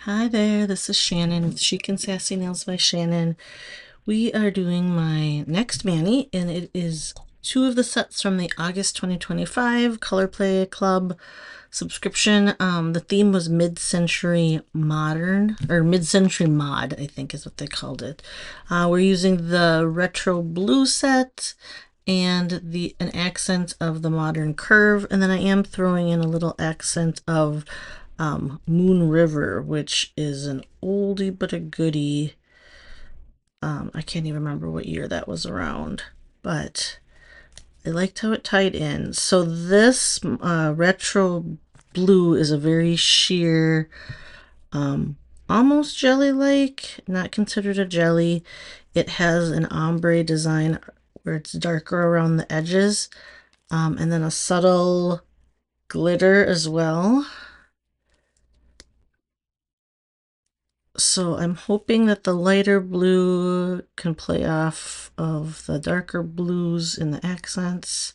Hi there, this is Shannon with Chic and Sassy Nails by Shannon. We are doing my next mani, and it is two of the sets from the August 2025 Color Play Club subscription. The theme was mid-century modern, or mid-century mod, I think is what they called it. We're using the retro blue set and an accent of the modern curve, and then I am throwing in a little accent of Moon River, which is an oldie but a goodie. I can't even remember what year that was around, but I liked how it tied in. So this retro blue is a very sheer, almost jelly-like, not considered a jelly. It has an ombre design where it's darker around the edges, and then a subtle glitter as well. So I'm hoping that the lighter blue can play off of the darker blues in the accents.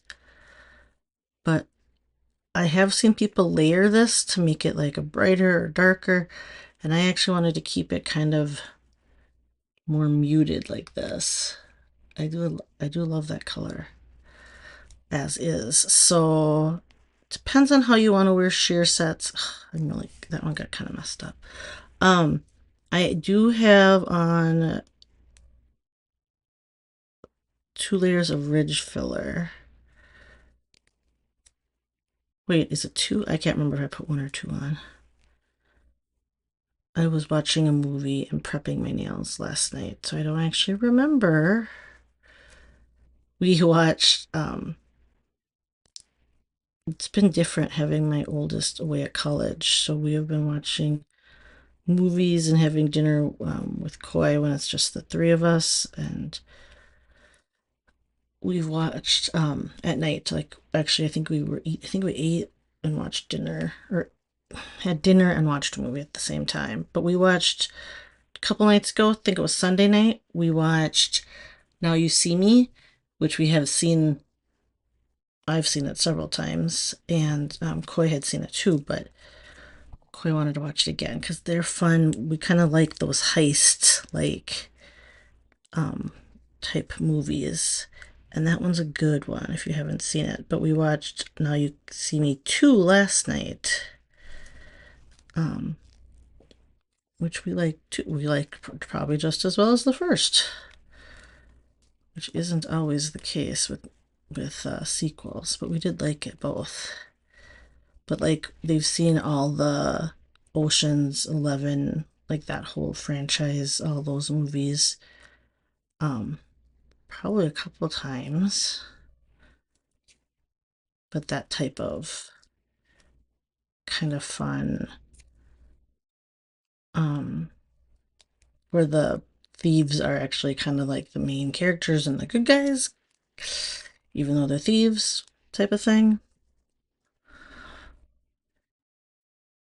But I have seen people layer this to make it like a brighter or darker, and I actually wanted to keep it kind of more muted like this. I do love that color as is. So depends on how you want to wear sheer sets. I'm really, that one got kind of messed up. I do have on 2 layers of ridge filler. Wait, is it 2? I can't remember if I put 1 or 2 on. I was watching a movie and prepping my nails last night, so I don't actually remember. We watched, it's been different having my oldest away at college, so we have been watching movies and having dinner with Koi when it's just the 3 of us, and we've watched at night, like actually I think we ate and watched dinner, or had dinner and watched a movie at the same time. But we watched a couple nights ago, I think it was Sunday night, we watched Now You See Me, which I've seen it several times, and Koi had seen it too, but Koi wanted to watch it again because they're fun. We kind of like those heist like type movies. And that one's a good one if you haven't seen it. But we watched Now You See Me 2 last night. Which we like probably just as well as the first, which isn't always the case with sequels, but we did like it both. But like they've seen all the Ocean's 11, like that whole franchise, all those movies, probably a couple times. But that type of kind of fun, where the thieves are actually kind of like the main characters and the good guys, even though they're thieves, type of thing.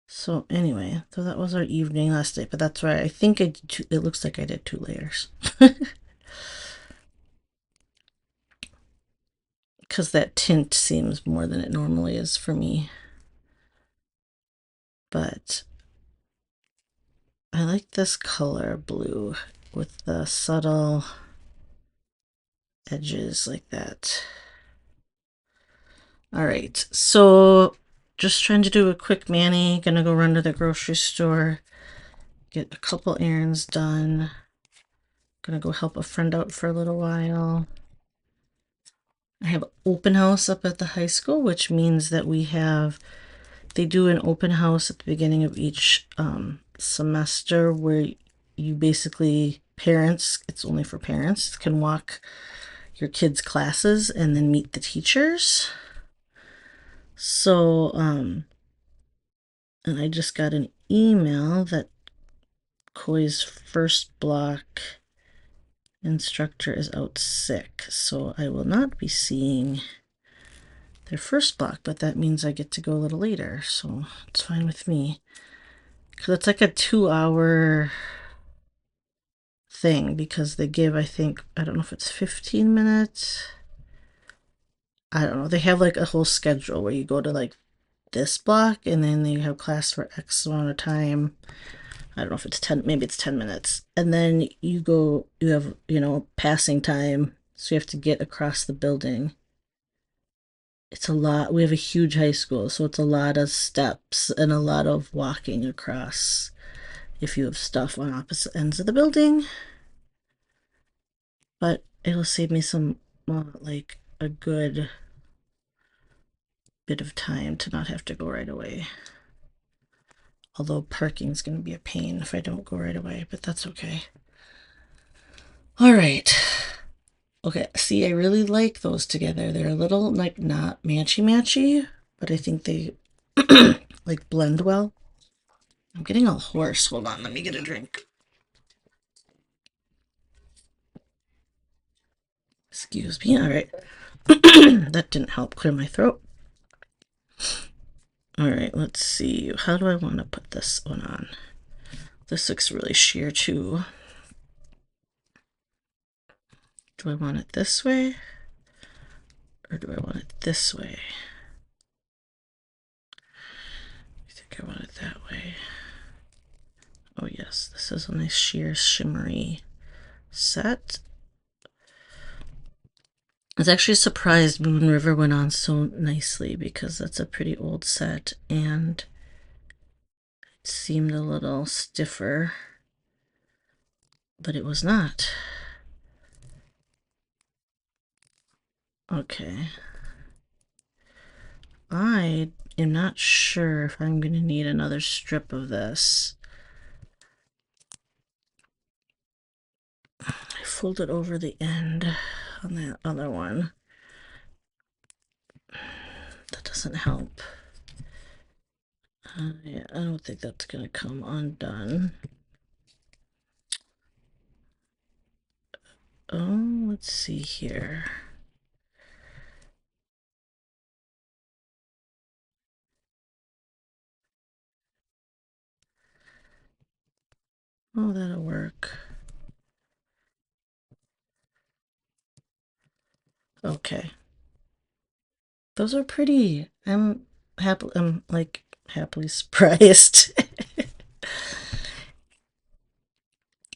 So anyway, so that was our evening last night, but that's why I think it looks like I did 2 layers. Because that tint seems more than it normally is for me. But I like this color blue with the subtle edges like that. All right, so just trying to do a quick mani. Gonna go run to the grocery store, get a couple errands done. Gonna go help a friend out for a little while. I have open house up at the high school, which means that they do an open house at the beginning of each semester where you basically, it's only for parents, can walk your kids' classes and then meet the teachers. So, and I just got an email that Koi's first block instructor is out sick, so I will not be seeing their first block, but that means I get to go a little later, so it's fine with me. Because it's like a 2-hour thing, because they give, I think, I don't know if it's 15 minutes. I don't know. They have like a whole schedule where you go to like this block and then they have class for X amount of time. I don't know if it's 10, maybe it's 10 minutes. And then you have, passing time. So you have to get across the building. It's a lot. We have a huge high school, so it's a lot of steps and a lot of walking across if you have stuff on opposite ends of the building. But it'll save me some, like, a good bit of time to not have to go right away. Although parking's going to be a pain if I don't go right away, but that's okay. All right. Okay, see, I really like those together. They're a little, like, not matchy-matchy, but I think they, like, blend well. I'm getting all hoarse. Hold on, let me get a drink. Excuse me. All right. That didn't help clear my throat. All right, let's see. How do I want to put this one on? This looks really sheer too. Do I want it this way? Or do I want it this way? I think I want it that way. Oh yes, this is a nice sheer shimmery set. I was actually surprised Moon River went on so nicely because that's a pretty old set and it seemed a little stiffer, but it was not. Okay. I am not sure if I'm going to need another strip of this. I folded over the end on that other one. That doesn't help. Yeah, I don't think that's going to come undone. Oh, let's see here. Oh, that'll work. Okay. Those are pretty. I'm like happily surprised.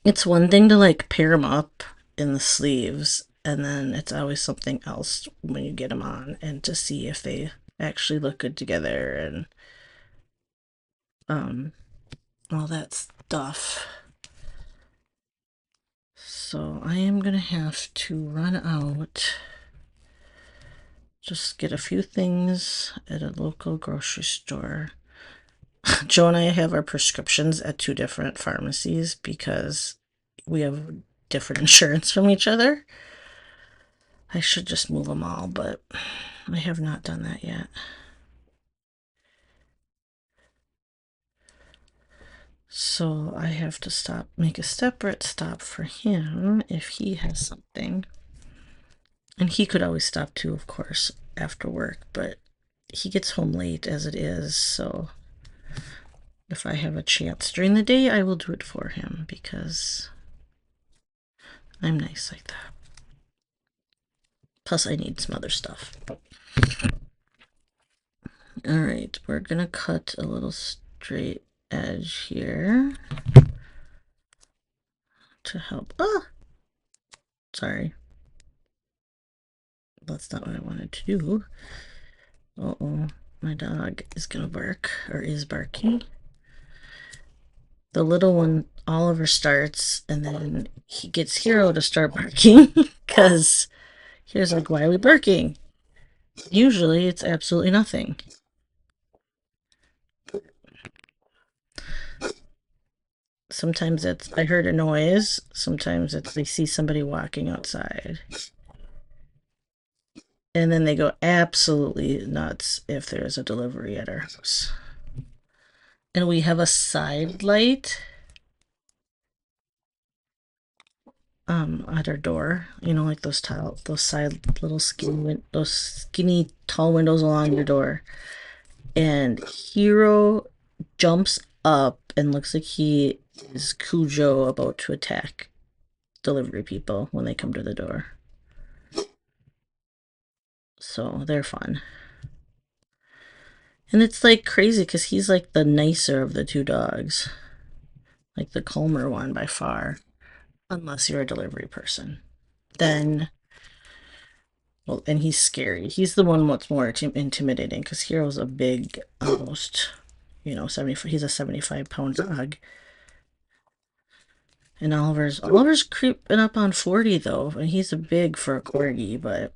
It's one thing to like pair them up in the sleeves, and then it's always something else when you get them on and to see if they actually look good together and all that stuff. So I am gonna have to run out. Just get a few things at a local grocery store. Joe and I have our prescriptions at 2 different pharmacies because we have different insurance from each other. I should just move them all, but I have not done that yet. So I have to make a separate stop for him if he has something. And he could always stop too, of course, after work, but he gets home late as it is, so if I have a chance during the day, I will do it for him because I'm nice like that. Plus, I need some other stuff. All right, we're gonna cut a little straight edge here to help. Ah, sorry. That's not what I wanted to do. Uh-oh, my dog is gonna bark, or is barking. The little one, Oliver, starts, and then he gets Hero to start barking, because Hero's like, why are we barking? Usually it's absolutely nothing. Sometimes it's, I heard a noise, sometimes it's they see somebody walking outside. And then they go absolutely nuts if there's a delivery at our house. And we have a side light at our door, like those side little those skinny tall windows along your door. And Hero jumps up and looks like he is Cujo about to attack delivery people when they come to the door. So they're fun. And it's like crazy because he's like the nicer of the 2 dogs. like the calmer one by far, unless you're a delivery person. Then, well, and he's scary. He's the one what's more intimidating because Hero's a big, almost, 70. He's a 75-pound dog. And Oliver's creeping up on 40 though, and he's a big for a corgi, but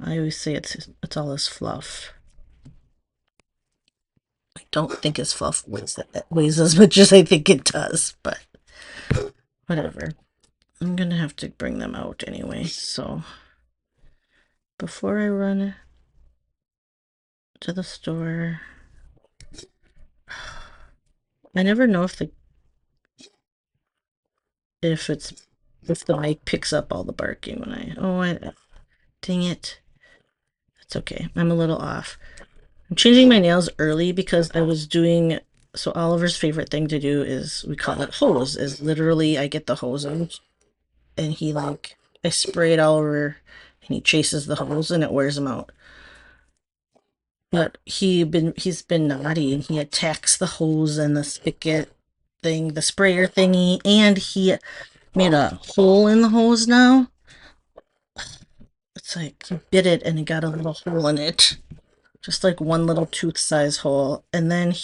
I always say it's all his fluff. I don't think his fluff weighs as much as I think it does, but whatever. I'm gonna have to bring them out anyway, so before I run to the store, I never know if the mic picks up all the barking when dang it. It's okay. I'm a little off. I'm changing my nails early because I was doing, so Oliver's favorite thing to do is, we call it hose, is literally I get the hose out and I spray it all over and he chases the hose and it wears him out. But he's been naughty and he attacks the hose and the spigot thing, the sprayer thingy, and he made a hole in the hose now. It's like he bit it and it got a little hole in it. Just like one little tooth size hole. And then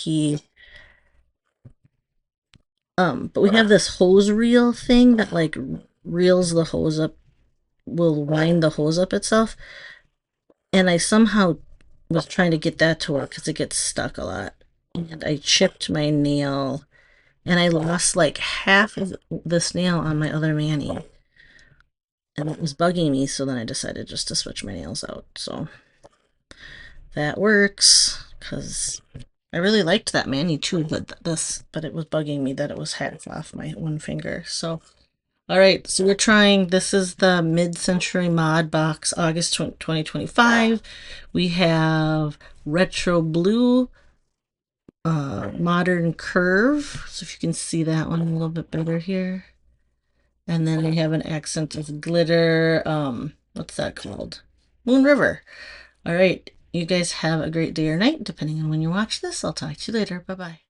but we have this hose reel thing that like reels the hose up, will wind the hose up itself. And I somehow was trying to get that to work because it gets stuck a lot. And I chipped my nail and I lost like half of this nail on my other mani. And it was bugging me, so then I decided just to switch my nails out. So that works because I really liked that mani too, but it was bugging me that it was half off my one finger. So, all right, so we're trying, this is the Mid-Century Mod Box, August 2025. We have Retro Blue, Modern Curve. So if you can see that one a little bit better here. And then we have an accent of glitter. What's that called? Moon River. All right. You guys have a great day or night, depending on when you watch this. I'll talk to you later. Bye-bye.